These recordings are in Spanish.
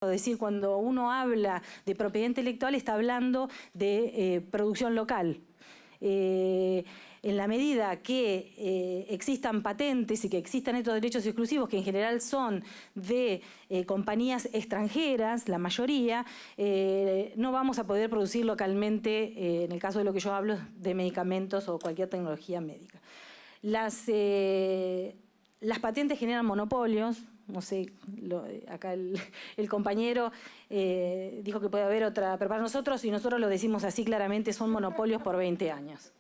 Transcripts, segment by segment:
Es decir, cuando uno habla de propiedad intelectual está hablando de producción local. En la medida que existan patentes y que existan estos derechos exclusivos, que en general son de compañías extranjeras, la mayoría, no vamos a poder producir localmente, en el caso de lo que yo hablo, de medicamentos o cualquier tecnología médica. Las patentes generan monopolios. No sé, acá el compañero dijo que puede haber otra, pero para nosotros, y nosotros lo decimos así claramente, son monopolios por 20 años.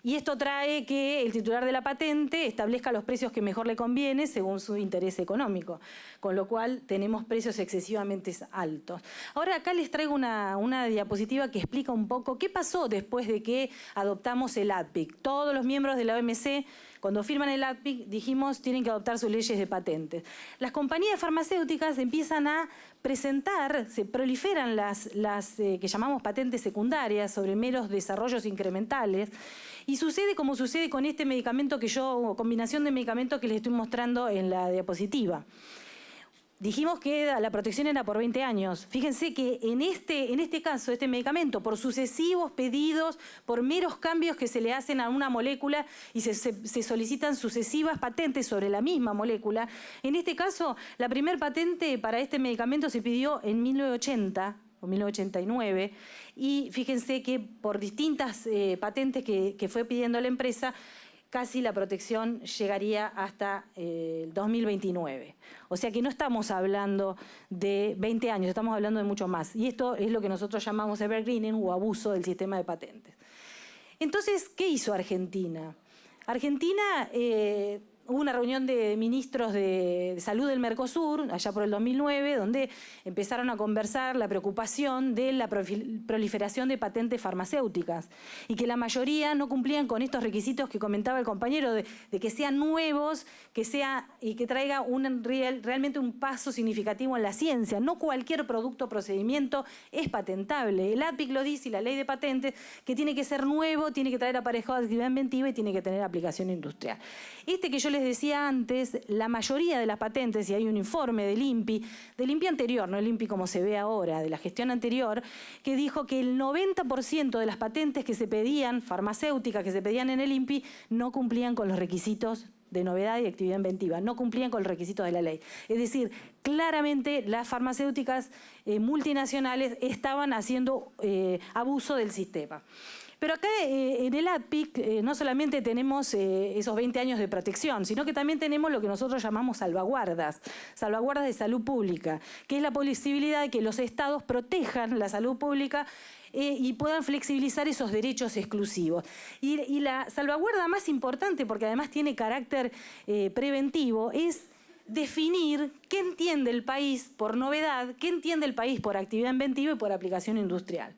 Y esto trae que el titular de la patente establezca los precios que mejor le conviene según su interés económico, con lo cual tenemos precios excesivamente altos. Ahora acá les traigo una diapositiva que explica un poco qué pasó después de que adoptamos el ADPIC. Todos los miembros de la OMC, cuando firman el ADPIC, dijimos tienen que adoptar sus leyes de patentes. Las compañías farmacéuticas empiezan a presentar, se proliferan las que llamamos patentes secundarias sobre meros desarrollos incrementales, y sucede como sucede con este medicamento combinación de medicamentos que les estoy mostrando en la diapositiva. Dijimos que la protección era por 20 años. Fíjense que en este caso, este medicamento, por sucesivos pedidos, por meros cambios que se le hacen a una molécula y se solicitan sucesivas patentes sobre la misma molécula, en este caso, la primera patente para este medicamento se pidió en 1980 o 1989, y fíjense que por distintas patentes que fue pidiendo la empresa, casi la protección llegaría hasta el 2029. O sea que no estamos hablando de 20 años, estamos hablando de mucho más. Y esto es lo que nosotros llamamos evergreening o abuso del sistema de patentes. Entonces, ¿qué hizo Argentina? Argentina hubo una reunión de ministros de salud del Mercosur, allá por el 2009, donde empezaron a conversar la preocupación de la proliferación de patentes farmacéuticas y que la mayoría no cumplían con estos requisitos que comentaba el compañero de que sean nuevos, y que traiga realmente un paso significativo en la ciencia. No cualquier producto o procedimiento es patentable. El ADPIC lo dice y la ley de patentes, que tiene que ser nuevo, tiene que traer aparejado actividad inventiva y tiene que tener aplicación industrial. Que yo les decía antes, la mayoría de las patentes, y hay un informe del INPI anterior, no el INPI como se ve ahora, de la gestión anterior, que dijo que el 90% de las patentes que se pedían, farmacéuticas que se pedían en el INPI, no cumplían con los requisitos de novedad y actividad inventiva, no cumplían con los requisitos de la ley. Es decir, claramente las farmacéuticas multinacionales estaban haciendo abuso del sistema. Pero acá en el ADPIC no solamente tenemos esos 20 años de protección, sino que también tenemos lo que nosotros llamamos salvaguardas de salud pública, que es la posibilidad de que los estados protejan la salud pública y puedan flexibilizar esos derechos exclusivos. Y la salvaguarda más importante, porque además tiene carácter preventivo, es definir qué entiende el país por novedad, qué entiende el país por actividad inventiva y por aplicación industrial.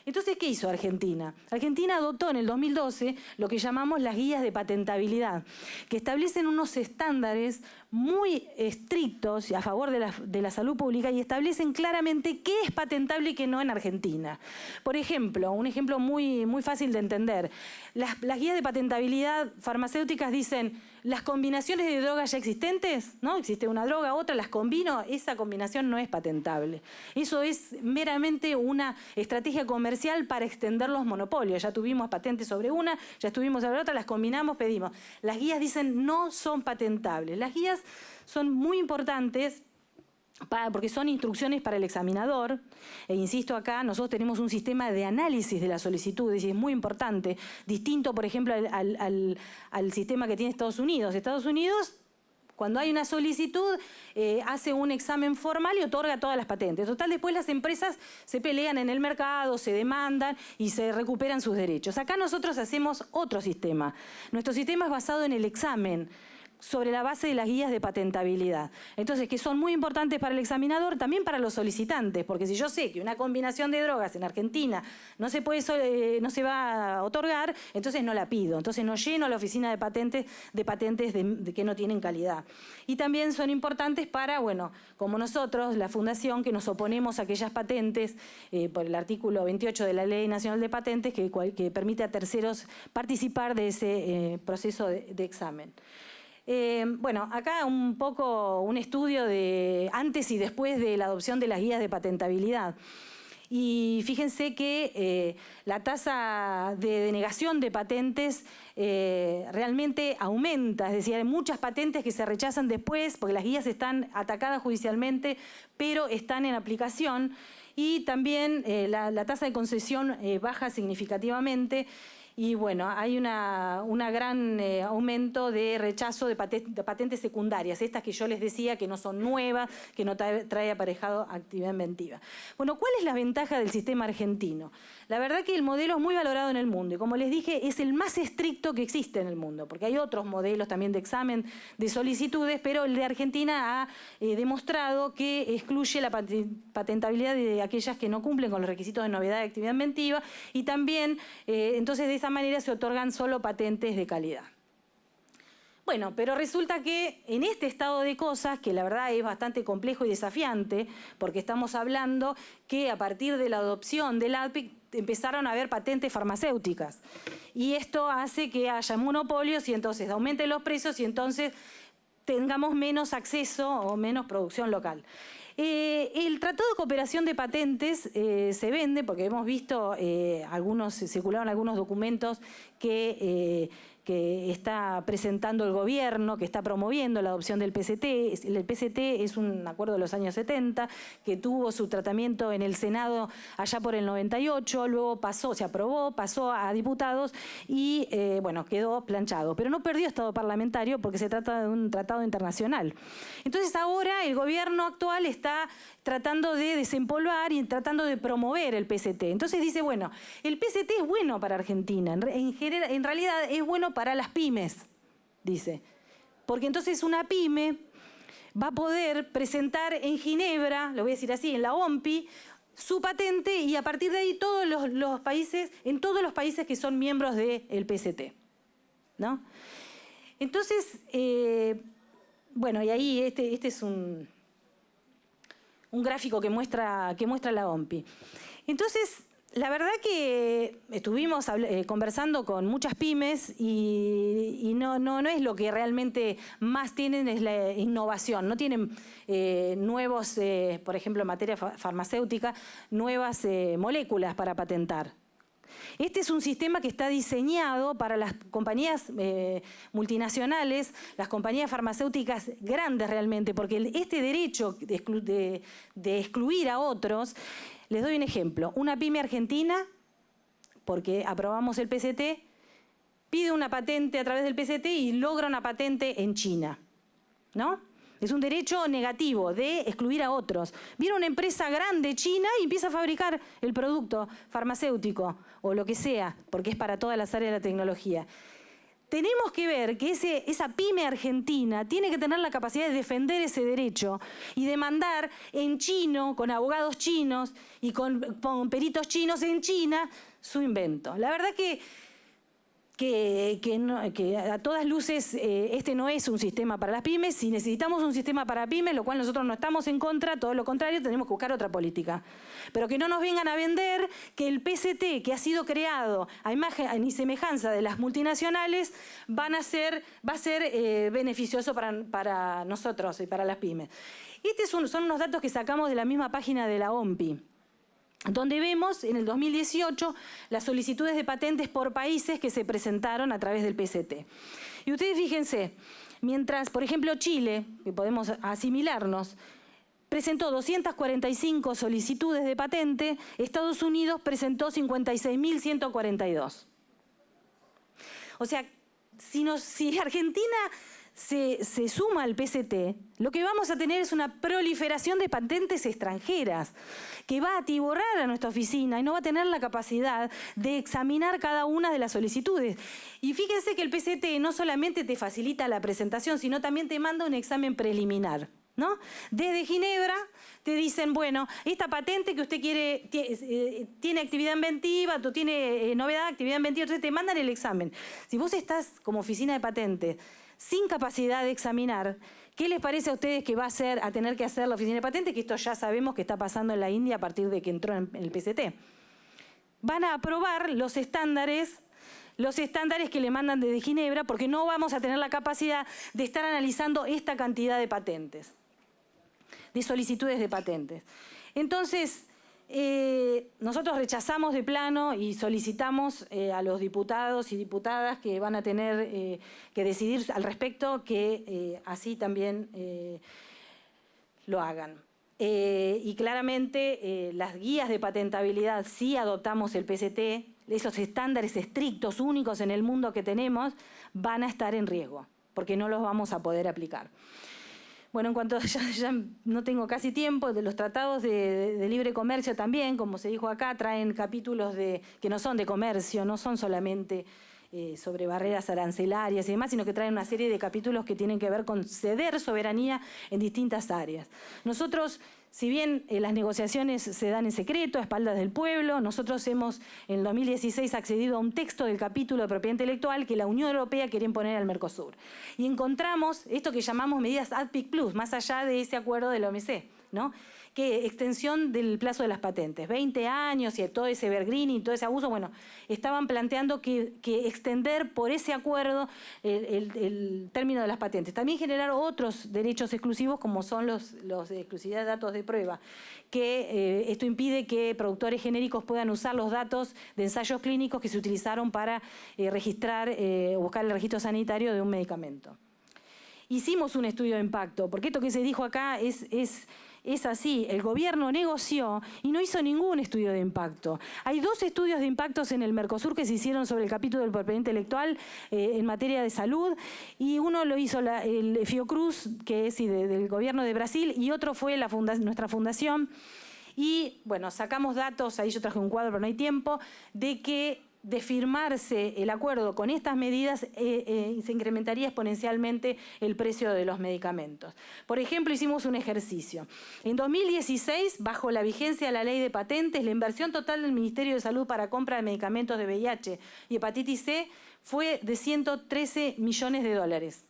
Entonces, ¿qué hizo Argentina? Argentina adoptó en el 2012 lo que llamamos las guías de patentabilidad, que establecen unos estándares muy estrictos a favor de la salud pública y establecen claramente qué es patentable y qué no en Argentina. Por ejemplo, un ejemplo muy fácil de entender. Las guías de patentabilidad farmacéuticas dicen las combinaciones de drogas ya existentes, ¿no? Existe una droga, otra, las combino, esa combinación no es patentable. Eso es meramente una estrategia comercial para extender los monopolios. Ya tuvimos patentes sobre una, ya estuvimos sobre otra, las combinamos, pedimos. Las guías dicen no son patentables. Las guías son muy importantes porque son instrucciones para el examinador, e insisto acá, nosotros tenemos un sistema de análisis de las solicitudes y es muy importante, distinto por ejemplo al sistema que tiene Estados Unidos. Estados Unidos, cuando hay una solicitud, hace un examen formal y otorga todas las patentes. Total, después las empresas se pelean en el mercado, se demandan y se recuperan sus derechos. Acá nosotros hacemos otro sistema. Nuestro sistema es basado en el examen, sobre la base de las guías de patentabilidad. Entonces, que son muy importantes para el examinador, también para los solicitantes, porque si yo sé que una combinación de drogas en Argentina no se va a otorgar, entonces no la pido, entonces no lleno la oficina de patentes de que no tienen calidad. Y también son importantes para, bueno, como nosotros, la Fundación, que nos oponemos a aquellas patentes por el artículo 28 de la Ley Nacional de Patentes que permite a terceros participar de ese proceso de examen. Bueno, acá un poco un estudio de antes y después de la adopción de las guías de patentabilidad. Y fíjense que la tasa de denegación de patentes realmente aumenta, es decir, hay muchas patentes que se rechazan después porque las guías están atacadas judicialmente, pero están en aplicación. Y también la tasa de concesión baja significativamente. Y bueno, hay un gran aumento de rechazo de patentes secundarias, estas que yo les decía que no son nuevas, que no trae aparejado actividad inventiva. Bueno, ¿cuál es la ventaja del sistema argentino? La verdad que el modelo es muy valorado en el mundo y como les dije, es el más estricto que existe en el mundo, porque hay otros modelos también de examen de solicitudes, pero el de Argentina ha demostrado que excluye la patentabilidad de aquellas que no cumplen con los requisitos de novedad de actividad inventiva y también, entonces, de esa manera se otorgan solo patentes de calidad. Bueno, pero resulta que en este estado de cosas, que la verdad es bastante complejo y desafiante, porque estamos hablando que a partir de la adopción del ADPIC empezaron a haber patentes farmacéuticas. Y esto hace que haya monopolios y entonces aumenten los precios y entonces tengamos menos acceso o menos producción local. El Tratado de Cooperación de Patentes se vende, porque hemos visto, circularon algunos documentos que está presentando el gobierno, que está promoviendo la adopción del PCT. El PCT es un acuerdo de los años 70 que tuvo su tratamiento en el Senado allá por el 98, luego se aprobó, pasó a diputados y bueno, quedó planchado. Pero no perdió estado parlamentario porque se trata de un tratado internacional. Entonces ahora el gobierno actual está tratando de desempolvar y tratando de promover el PCT. Entonces dice, bueno, el PCT es bueno para Argentina, en realidad es bueno para las pymes, dice. Porque entonces una pyme va a poder presentar en Ginebra, lo voy a decir así, en la OMPI, su patente y a partir de ahí todos los países, en todos los países que son miembros del PCT, ¿no? Entonces, bueno, y ahí este es un gráfico que muestra la OMPI. Entonces, la verdad que estuvimos conversando con muchas pymes y no es lo que realmente más tienen, es la innovación. No tienen nuevos, por ejemplo, en materia farmacéutica, nuevas moléculas para patentar. Este es un sistema que está diseñado para las compañías multinacionales, las compañías farmacéuticas grandes realmente, porque este derecho de excluir a otros, les doy un ejemplo. Una pyme argentina, porque aprobamos el PCT, pide una patente a través del PCT y logra una patente en China, ¿no? Es un derecho negativo de excluir a otros. Viene una empresa grande china y empieza a fabricar el producto farmacéutico o lo que sea, porque es para todas las áreas de la tecnología. Tenemos que ver que esa pyme argentina tiene que tener la capacidad de defender ese derecho y demandar en chino, con abogados chinos y con peritos chinos en China, su invento. La verdad que a todas luces este no es un sistema para las pymes. Si necesitamos un sistema para pymes, lo cual nosotros no estamos en contra, todo lo contrario, tenemos que buscar otra política. Pero que no nos vengan a vender que el PCT, que ha sido creado a imagen y semejanza de las multinacionales, va a ser beneficioso para nosotros y para las pymes. Estos son unos datos que sacamos de la misma página de la OMPI, donde vemos en el 2018 las solicitudes de patentes por países que se presentaron a través del PCT. Y ustedes fíjense, mientras, por ejemplo, Chile, que podemos asimilarnos, presentó 245 solicitudes de patente, Estados Unidos presentó 56.142. O sea, si Argentina se suma al PCT, lo que vamos a tener es una proliferación de patentes extranjeras que va a atiborrar a nuestra oficina y no va a tener la capacidad de examinar cada una de las solicitudes. Y fíjense que el PCT no solamente te facilita la presentación, sino también te manda un examen preliminar, ¿no? Desde Ginebra te dicen, bueno, esta patente que usted quiere tiene actividad inventiva, tiene novedad de actividad inventiva, entonces te mandan el examen. Si vos estás como oficina de patentes sin capacidad de examinar, ¿qué les parece a ustedes que va a tener que hacer la oficina de patentes? Que esto ya sabemos que está pasando en la India a partir de que entró en el PCT. Van a aprobar los estándares los estándares que le mandan desde Ginebra, porque no vamos a tener la capacidad de estar analizando esta cantidad de patentes, de solicitudes de patentes. Entonces, nosotros rechazamos de plano y solicitamos a los diputados y diputadas que van a tener que decidir al respecto que así también lo hagan. Y claramente las guías de patentabilidad, si adoptamos el PCT, esos estándares estrictos, únicos en el mundo que tenemos, van a estar en riesgo, porque no los vamos a poder aplicar. Bueno, en cuanto ya no tengo casi tiempo, de los tratados de libre comercio también, como se dijo acá, traen capítulos que no son de comercio, no son solamente sobre barreras arancelarias y demás, sino que traen una serie de capítulos que tienen que ver con ceder soberanía en distintas áreas. Nosotros, si bien las negociaciones se dan en secreto, a espaldas del pueblo, nosotros hemos en 2016 accedido a un texto del capítulo de propiedad intelectual que la Unión Europea quiere imponer al Mercosur. Y encontramos esto que llamamos medidas ADPIC Plus, más allá de ese acuerdo de la OMC, ¿no? Que extensión del plazo de las patentes, 20 años y todo ese evergreening y todo ese abuso, bueno, estaban planteando que extender por ese acuerdo el término de las patentes. También generar otros derechos exclusivos como son los de exclusividad de datos de prueba, que esto impide que productores genéricos puedan usar los datos de ensayos clínicos que se utilizaron para registrar o buscar el registro sanitario de un medicamento. Hicimos un estudio de impacto, porque esto que se dijo acá es así, el gobierno negoció y no hizo ningún estudio de impacto. Hay 2 estudios de impactos en el Mercosur que se hicieron sobre el capítulo del propiedad intelectual en materia de salud, y uno lo hizo el Fiocruz, que es del gobierno de Brasil, y otro fue nuestra fundación. Y bueno, sacamos datos, ahí yo traje un cuadro pero no hay tiempo, de que de firmarse el acuerdo con estas medidas se incrementaría exponencialmente el precio de los medicamentos. Por ejemplo, hicimos un ejercicio. En 2016, bajo la vigencia de la ley de patentes, la inversión total del Ministerio de Salud para compra de medicamentos de VIH y hepatitis C fue de 113 millones de dólares.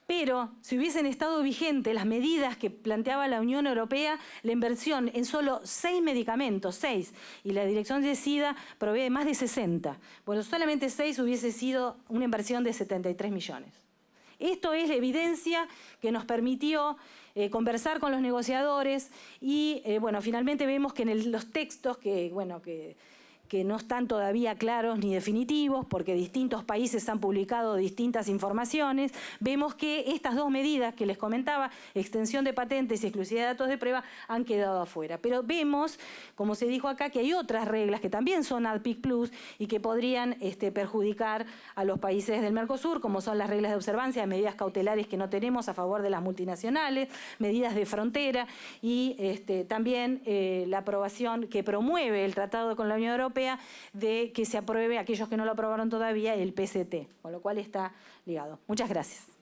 Pero si hubiesen estado vigentes las medidas que planteaba la Unión Europea, la inversión en solo 6 medicamentos, 6, y la Dirección de SIDA provee más de 60. Bueno, solamente 6 hubiese sido una inversión de 73 millones. Esto es la evidencia que nos permitió conversar con los negociadores y, bueno, finalmente vemos que en los textos que no están todavía claros ni definitivos, porque distintos países han publicado distintas informaciones, vemos que estas 2 medidas que les comentaba, extensión de patentes y exclusividad de datos de prueba, han quedado afuera. Pero vemos, como se dijo acá, que hay otras reglas que también son ADPIC Plus y que podrían perjudicar a los países del Mercosur, como son las reglas de observancia, medidas cautelares que no tenemos a favor de las multinacionales, medidas de frontera y también la aprobación que promueve el tratado con la Unión Europea de que se apruebe, aquellos que no lo aprobaron todavía, el PCT, con lo cual está ligado. Muchas gracias.